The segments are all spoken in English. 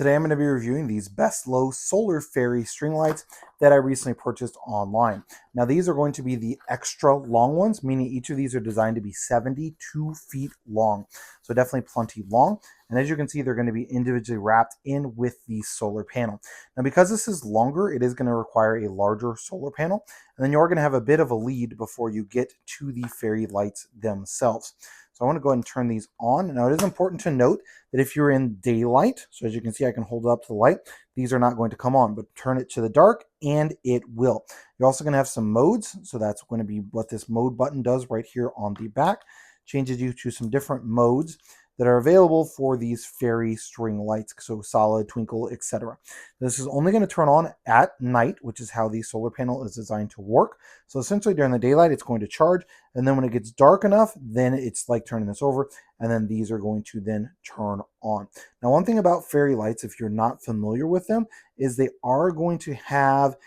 Today I'm going to be reviewing these BesLowe solar fairy string lights that I recently purchased online. Now these are going to be the extra long ones, meaning each of these are designed to be 72 feet long. So definitely plenty long. And as you can see, they're going to be individually wrapped in with the solar panel. Now because this is longer, it is going to require a larger solar panel. And then you're going to have a bit of a lead before you get to the fairy lights themselves. So I want to go ahead and turn these on. Now it is important to note that if you're in daylight, so as you can see, I can hold it up to the light, these are not going to come on, but turn it to the dark and it will. You're also going to have some modes. So that's going to be what this mode button does right here on the back. Changes you to some different modes that are available for these fairy string lights, so solid, twinkle, etc. This is only going to turn on at night, which is how the solar panel is designed to work. So essentially during the daylight, it's going to charge, and then when it gets dark enough, then it's like turning this over, and then these are going to then turn on. Now, one thing about fairy lights, if you're not familiar with them, is they are going to have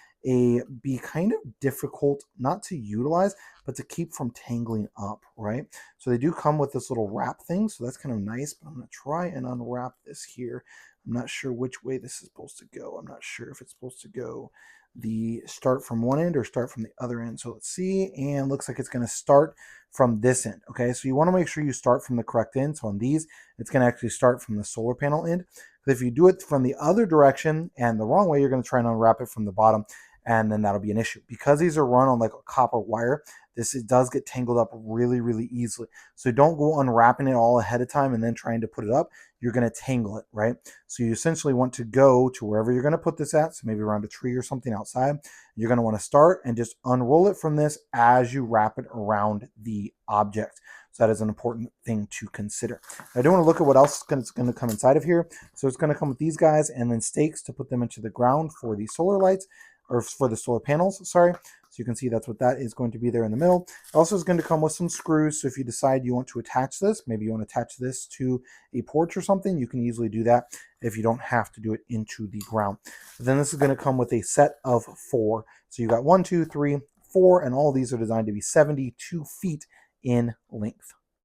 be kind of difficult not to utilize, but to keep from tangling up, right? So they do come with this little wrap thing, so that's kind of nice, but I'm going to try and unwrap this here. I'm not sure which way this is supposed to go. I'm not sure if it's supposed to go the start from one end or start from the other end. So let's see, and looks like it's going to start from this end. Okay, so you want to make sure you start from the correct end. So on these, it's going to actually start from the solar panel end. But if you do it from the other direction and the wrong way, you're going to try and unwrap it from the bottom, and then that'll be an issue. Because these are run on like a copper wire, it does get tangled up really, really easily. So don't go unwrapping it all ahead of time and then trying to put it up. You're going to tangle it, right? So you essentially want to go to wherever you're going to put this at, so maybe around a tree or something outside. You're going to want to start and just unroll it from this as you wrap it around the object. So that is an important thing to consider. I do want to look at what else is going to come inside of here. So it's going to come with these guys and then stakes to put them into the ground for the solar lights, or for the solar panels, sorry. So you can see that's what that is going to be there in the middle. It also is going to come with some screws. So if you decide you want to attach this, maybe you want to attach this to a porch or something, you can easily do that if you don't have to do it into the ground. But then this is going to come with a set of 4. So you got 1, 2, 3, 4, and all these are designed to be 72 feet in length.